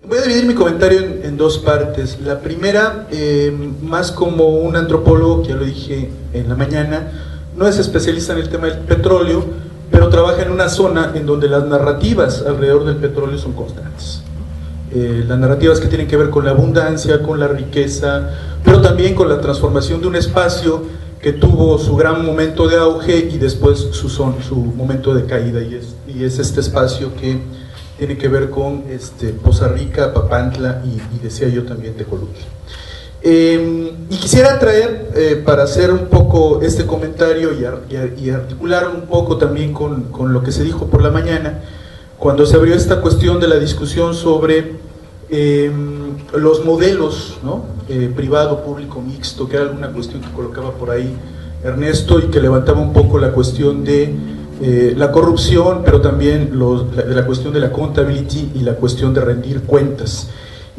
Voy a dividir mi comentario en dos partes. La primera, más como un antropólogo, que ya lo dije en la mañana, no es especialista en el tema del petróleo, pero trabaja en una zona en donde las narrativas alrededor del petróleo son constantes. Las narrativas que tienen que ver con la abundancia, con la riqueza, pero también con la transformación de un espacio que tuvo su gran momento de auge y después su momento de caída, y es este espacio que tiene que ver con Poza Rica, Papantla y decía yo también Tejolutla. Y quisiera traer, para hacer un poco este comentario y articular un poco también con lo que se dijo por la mañana, cuando se abrió esta cuestión de la discusión sobre los modelos, ¿no? Privado, público, mixto, que era alguna cuestión que colocaba por ahí Ernesto y que levantaba un poco la cuestión de la corrupción, pero también la cuestión de la accountability y la cuestión de rendir cuentas.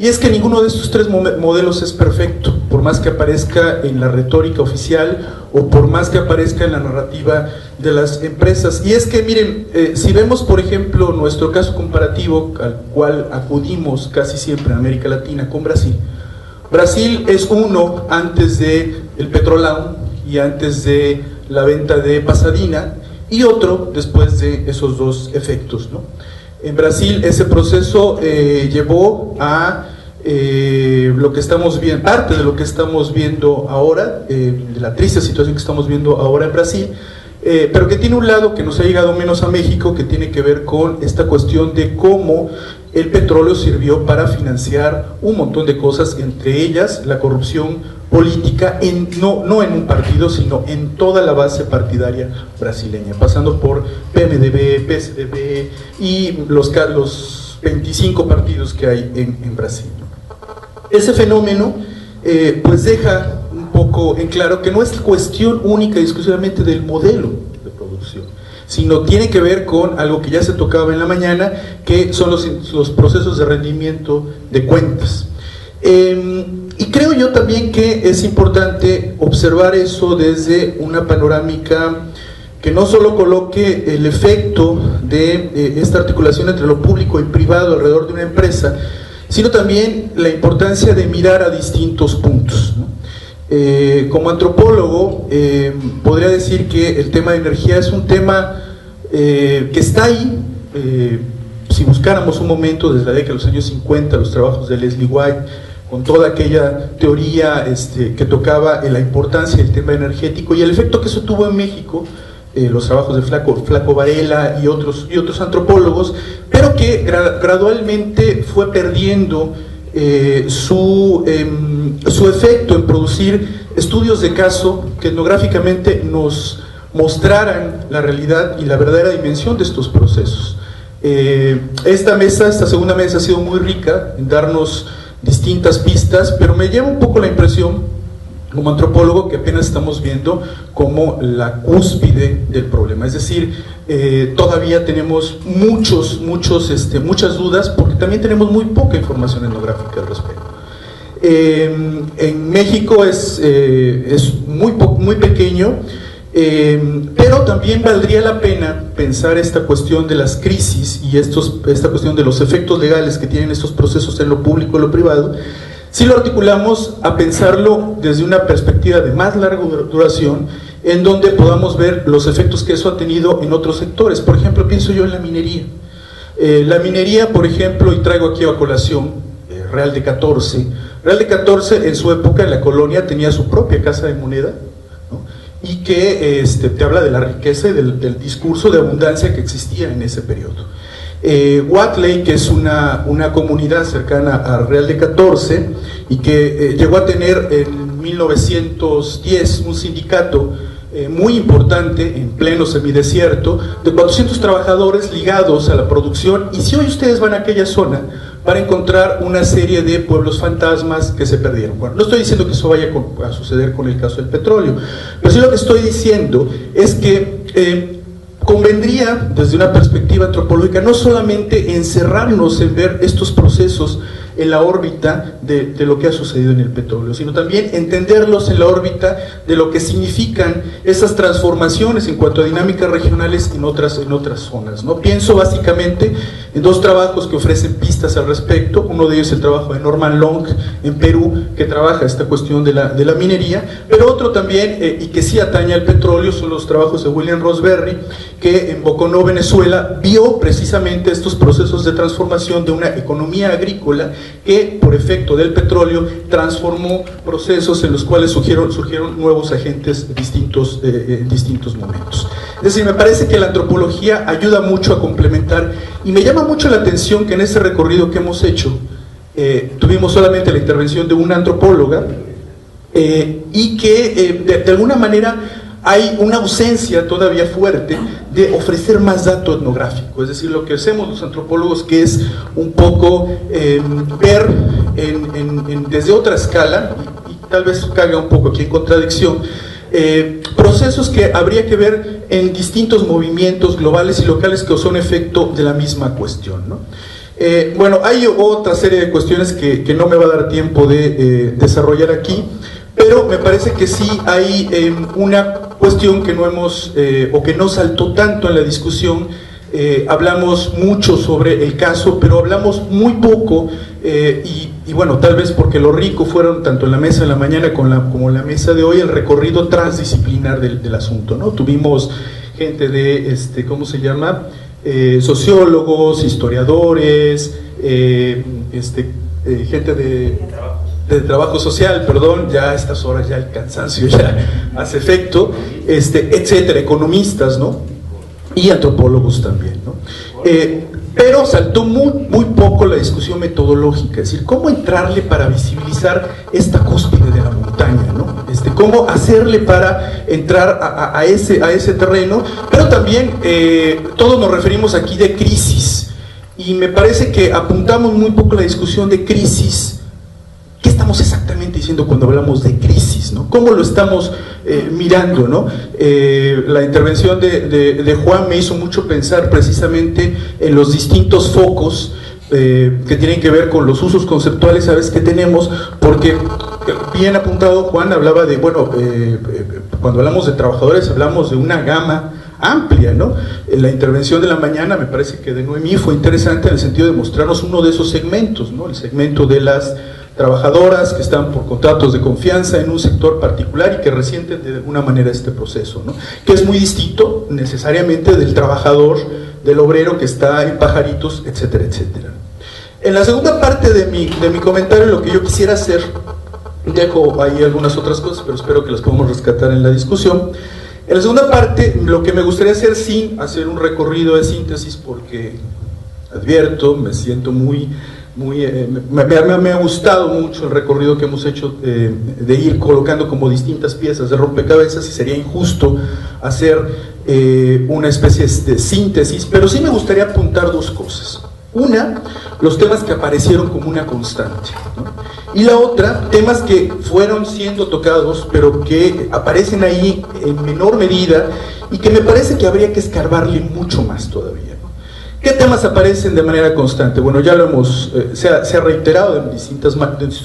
Y es que ninguno de estos tres modelos es perfecto, por más que aparezca en la retórica oficial o por más que aparezca en la narrativa de las empresas. Y es que, miren, si vemos, por ejemplo, nuestro caso comparativo, al cual acudimos casi siempre en América Latina, con Brasil. Brasil es uno antes del Petrolão y antes de la venta de Pasadena, y otro después de esos dos efectos, ¿no? En Brasil ese proceso llevó a lo que estamos viendo, parte de lo que estamos viendo ahora, de la triste situación que estamos viendo ahora en Brasil, pero que tiene un lado que nos ha llegado menos a México, que tiene que ver con esta cuestión de cómo el petróleo sirvió para financiar un montón de cosas, entre ellas la corrupción política, no en un partido, sino en toda la base partidaria brasileña, pasando por PMDB, PSDB y los 25 partidos que hay en Brasil. Ese fenómeno pues deja un poco en claro que no es cuestión única y exclusivamente del modelo de producción, sino tiene que ver con algo que ya se tocaba en la mañana, que son los procesos de rendimiento de cuentas. Y creo yo también que es importante observar eso desde una panorámica que no solo coloque el efecto de esta articulación entre lo público y privado alrededor de una empresa, sino también la importancia de mirar a distintos puntos, ¿no? Como antropólogo, podría decir que el tema de energía es un tema que está ahí. Si buscáramos un momento desde la década de los años 50, los trabajos de Leslie White, con toda aquella teoría que tocaba la importancia del tema energético y el efecto que eso tuvo en México, los trabajos de Flaco Varela y otros antropólogos, pero que gradualmente fue perdiendo su efecto en producir estudios de caso que etnográficamente nos mostraran la realidad y la verdadera dimensión de estos procesos. Esta segunda mesa ha sido muy rica en darnos distintas pistas, pero me lleva un poco la impresión como antropólogo que apenas estamos viendo como la cúspide del problema, es decir, todavía tenemos muchas dudas porque también tenemos muy poca información etnográfica al respecto. En México es muy pequeño, pero también valdría la pena pensar esta cuestión de las crisis y esta cuestión de los efectos legales que tienen estos procesos en lo público y lo privado, si lo articulamos a pensarlo desde una perspectiva de más larga duración, en donde podamos ver los efectos que eso ha tenido en otros sectores. Por ejemplo, pienso yo en la minería. La minería, por ejemplo, y traigo aquí a colación Real de 14. Real de 14 en su época en la colonia tenía su propia casa de moneda, ¿no? Y que te habla de la riqueza y del discurso de abundancia que existía en ese periodo. Huatley, que es una comunidad cercana a Real de 14 y que llegó a tener en 1910 un sindicato muy importante en pleno semidesierto de 400 trabajadores ligados a la producción, y si hoy ustedes van a aquella zona para encontrar una serie de pueblos fantasmas que se perdieron. Bueno, no estoy diciendo que eso vaya a suceder con el caso del petróleo, pero sí lo que estoy diciendo es que convendría desde una perspectiva antropológica no solamente encerrarnos en ver estos procesos en la órbita de lo que ha sucedido en el petróleo, sino también entenderlos en la órbita de lo que significan esas transformaciones en cuanto a dinámicas regionales en otras zonas, ¿no? Pienso básicamente en dos trabajos que ofrecen pistas al respecto. Uno de ellos es el trabajo de Norman Long en Perú, que trabaja esta cuestión de la minería, pero otro también, y que sí atañe al petróleo, son los trabajos de William Rosberry, que en Boconó, Venezuela, vio precisamente estos procesos de transformación de una economía agrícola que, por efecto del petróleo, transformó procesos en los cuales surgieron nuevos agentes distintos en distintos momentos. Es decir, me parece que la antropología ayuda mucho a complementar, y me llama mucho la atención que en ese recorrido que hemos hecho tuvimos solamente la intervención de una antropóloga, y que de alguna manera hay una ausencia todavía fuerte de ofrecer más dato etnográfico. Es decir, lo que hacemos los antropólogos, que es un poco ver desde otra escala, y tal vez caiga un poco aquí en contradicción, procesos que habría que ver en distintos movimientos globales y locales que son efecto de la misma cuestión, ¿no? Bueno, hay otra serie de cuestiones que no me va a dar tiempo de desarrollar aquí, pero me parece que sí hay una cuestión que no hemos, o que no saltó tanto en la discusión. Hablamos mucho sobre el caso, pero hablamos muy poco, y bueno, tal vez porque lo rico fueron tanto en la mesa de la mañana como en la mesa de hoy, el recorrido transdisciplinar del asunto, ¿no? Tuvimos gente de, ¿cómo se llama?, sociólogos, historiadores, gente de trabajo social, perdón, ya a estas horas ya el cansancio ya hace efecto, etcétera, economistas, ¿no? Y antropólogos también, ¿no? Pero saltó muy poco la discusión metodológica, es decir, cómo entrarle para visibilizar esta cúspide de la montaña, ¿no? Cómo hacerle para entrar a ese terreno, pero también todos nos referimos aquí de crisis, y me parece que apuntamos muy poco la discusión de crisis. ¿Qué estamos exactamente diciendo cuando hablamos de crisis, ¿no? ¿Cómo lo estamos mirando, ¿no? La intervención de Juan me hizo mucho pensar precisamente en los distintos focos que tienen que ver con los usos conceptuales, ¿sabes?, que tenemos, porque bien apuntado Juan hablaba de, bueno, cuando hablamos de trabajadores hablamos de una gama amplia, ¿no? La intervención de la mañana me parece que de Noemí fue interesante en el sentido de mostrarnos uno de esos segmentos, ¿no? El segmento de las trabajadoras que están por contratos de confianza en un sector particular y que resienten de alguna manera este proceso, ¿no? Que es muy distinto necesariamente del trabajador, del obrero que está en Pajaritos, etcétera, etcétera. En la segunda parte de mi comentario, lo que yo quisiera hacer, dejo ahí algunas otras cosas, pero espero que las podamos rescatar en la discusión. En la segunda parte, lo que me gustaría hacer, sin hacer un recorrido de síntesis, porque advierto, me siento me ha gustado mucho el recorrido que hemos hecho de ir colocando como distintas piezas de rompecabezas, y sería injusto hacer una especie de síntesis, pero sí me gustaría apuntar dos cosas. Una, los temas que aparecieron como una constante, ¿no? Y la otra, temas que fueron siendo tocados, pero que aparecen ahí en menor medida y que me parece que habría que escarbarle mucho más todavía, ¿no? ¿Qué temas aparecen de manera constante? Bueno, ya lo hemos, se ha reiterado en distintos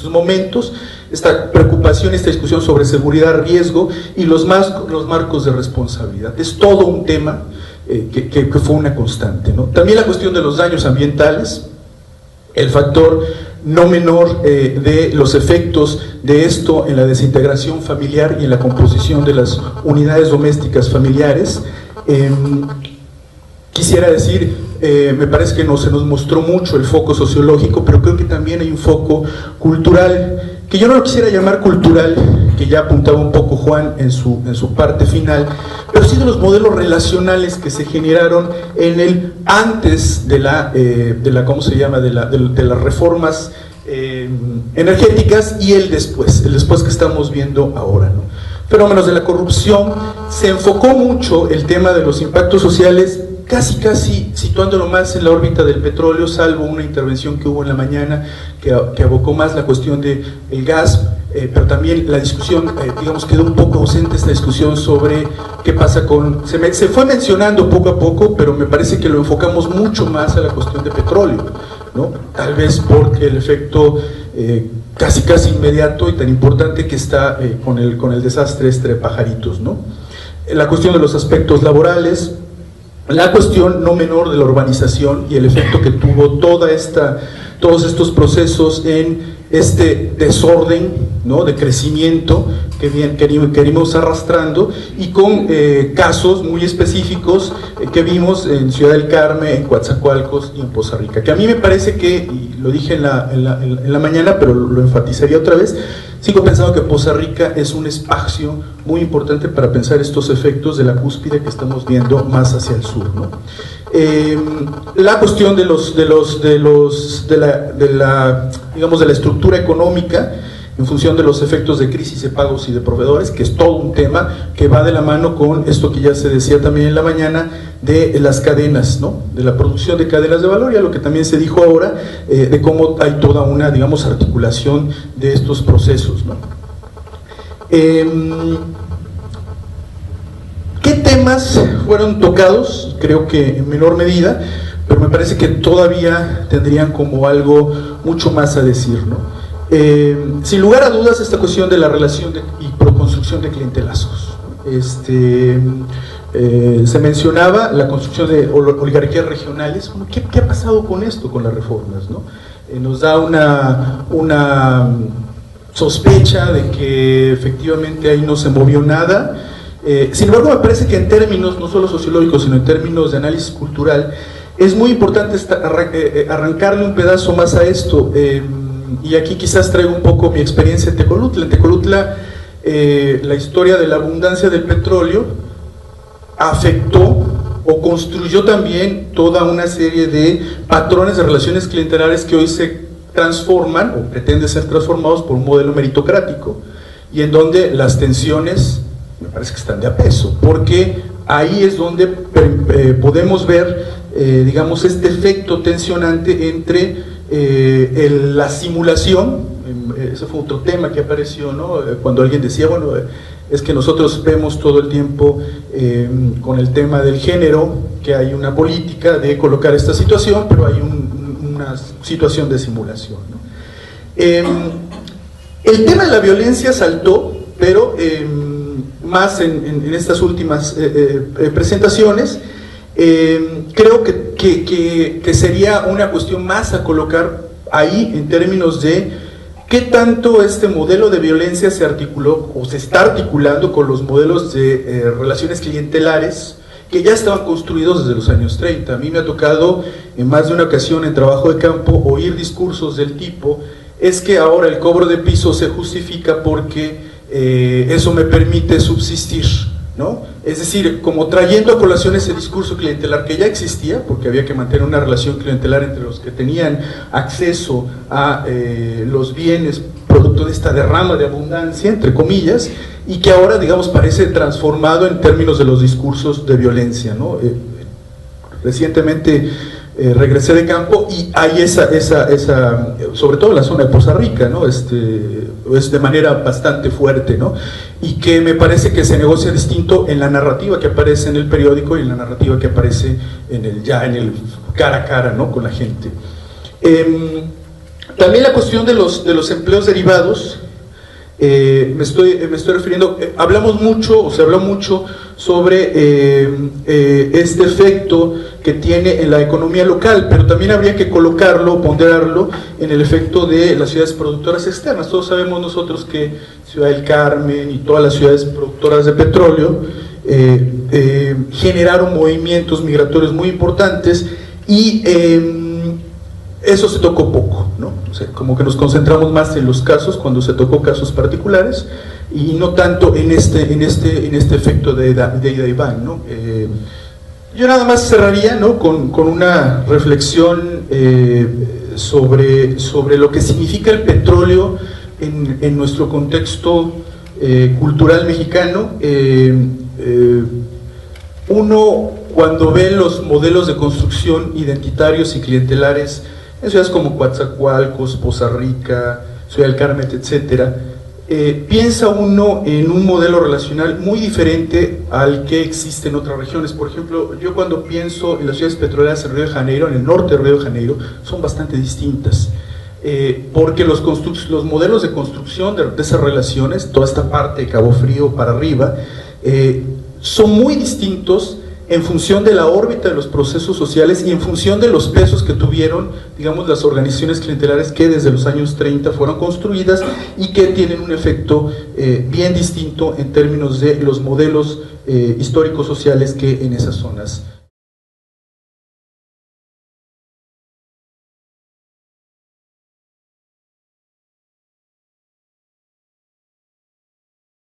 momentos, esta preocupación, esta discusión sobre seguridad, riesgo y los marcos de responsabilidad. Es todo un tema que fue una constante, ¿no? También la cuestión de los daños ambientales, el factor no menor de los efectos de esto en la desintegración familiar y en la composición de las unidades domésticas familiares. Quisiera decir, me parece que se nos mostró mucho el foco sociológico, pero creo que también hay un foco cultural, que yo no lo quisiera llamar cultural, que ya apuntaba un poco Juan en su parte final, pero sí de los modelos relacionales que se generaron en el antes de la ¿cómo se llama?, de las reformas energéticas, y el después que estamos viendo ahora, ¿no? Fenómenos de la corrupción. Se enfocó mucho el tema de los impactos sociales, casi situándolo más en la órbita del petróleo, salvo una intervención que hubo en la mañana que abocó más la cuestión del gas, pero también la discusión, digamos, quedó un poco ausente esta discusión sobre qué pasa con... Se fue mencionando poco a poco, pero me parece que lo enfocamos mucho más a la cuestión de petróleo. ¿no? Tal vez porque el efecto casi inmediato y tan importante que está con el desastre de Pajaritos, ¿no? La cuestión de los aspectos laborales, la cuestión no menor de la urbanización y el efecto que tuvo todos estos procesos en este desorden, ¿no?, de crecimiento que venimos arrastrando, y con casos muy específicos que vimos en Ciudad del Carmen, en Coatzacoalcos y en Poza Rica, que a mí me parece que, y lo dije en la mañana, pero lo enfatizaría otra vez, sigo pensando que Poza Rica es un espacio muy importante para pensar estos efectos de la cúspide que estamos viendo más hacia el sur, ¿no? La cuestión de la estructura económica en función de los efectos de crisis de pagos y de proveedores, que es todo un tema que va de la mano con esto que ya se decía también en la mañana, de las cadenas, ¿no?, de la producción de cadenas de valor, y a lo que también se dijo ahora, de cómo hay toda una, digamos, articulación de estos procesos, ¿no? ¿Qué temas fueron tocados? Creo que en menor medida, pero me parece que todavía tendrían como algo mucho más a decir, ¿no? Sin lugar a dudas, esta cuestión de la relación y construcción de clientelazos. Se mencionaba la construcción de oligarquías regionales. ¿Qué ha pasado con esto, con las reformas, ¿no? Nos da una sospecha de que efectivamente ahí no se movió nada. Sin embargo, me parece que en términos no solo sociológicos, sino en términos de análisis cultural, es muy importante arrancarle un pedazo más a esto. Y aquí quizás traigo un poco mi experiencia en Tecolutla. En Tecolutla, la historia de la abundancia del petróleo afectó o construyó también toda una serie de patrones de relaciones clientelares que hoy se transforman o pretenden ser transformados por un modelo meritocrático, y en donde las tensiones me parece que están de a peso, porque ahí es donde podemos ver, digamos, este efecto tensionante entre la simulación. Ese fue otro tema que apareció, ¿no?, cuando alguien decía, bueno, es que nosotros vemos todo el tiempo con el tema del género que hay una política de colocar esta situación, pero hay una situación de simulación, ¿no? El tema de la violencia saltó, pero más en estas últimas presentaciones. Creo que sería una cuestión más a colocar ahí en términos de qué tanto este modelo de violencia se articuló o se está articulando con los modelos de relaciones clientelares que ya estaban construidos desde los años 30. A mí me ha tocado en más de una ocasión en trabajo de campo oír discursos del tipo: es que ahora el cobro de piso se justifica porque eso me permite subsistir, ¿no? Es decir, como trayendo a colación ese discurso clientelar que ya existía, porque había que mantener una relación clientelar entre los que tenían acceso a los bienes producto de esta derrama de abundancia, entre comillas, y que ahora, digamos, parece transformado en términos de los discursos de violencia, ¿no? Recientemente regresé de campo y hay sobre todo en la zona de Poza Rica, ¿no? Es de manera bastante fuerte, ¿no? Y que me parece que se negocia distinto en la narrativa que aparece en el periódico y en la narrativa que aparece en el cara a cara, ¿no?, con la gente. También la cuestión de los empleos derivados. Me estoy refiriendo, hablamos mucho, o se habló mucho sobre este efecto que tiene en la economía local, pero también habría que colocarlo, ponderarlo en el efecto de las ciudades productoras externas. Todos sabemos nosotros que Ciudad del Carmen y todas las ciudades productoras de petróleo generaron movimientos migratorios muy importantes, y eso se tocó poco, ¿no? O sea, como que nos concentramos más en los casos, cuando se tocó casos particulares, y no tanto en este efecto de ida y van, ¿no? Yo nada más cerraría, ¿no?, con una reflexión sobre lo que significa el petróleo en nuestro contexto cultural mexicano. Uno, cuando ve los modelos de construcción identitarios y clientelares en ciudades como Coatzacoalcos, Poza Rica, Ciudad del Carmen, etcétera, piensa uno en un modelo relacional muy diferente al que existe en otras regiones. Por ejemplo, yo cuando pienso en las ciudades petroleras en Río de Janeiro, en el norte de Río de Janeiro, son bastante distintas. Porque los modelos de construcción de esas relaciones, toda esta parte de Cabo Frío para arriba, son muy distintos en función de la órbita de los procesos sociales y en función de los pesos que tuvieron, digamos, las organizaciones clientelares que desde los años 30 fueron construidas y que tienen un efecto bien distinto en términos de los modelos históricos sociales que en esas zonas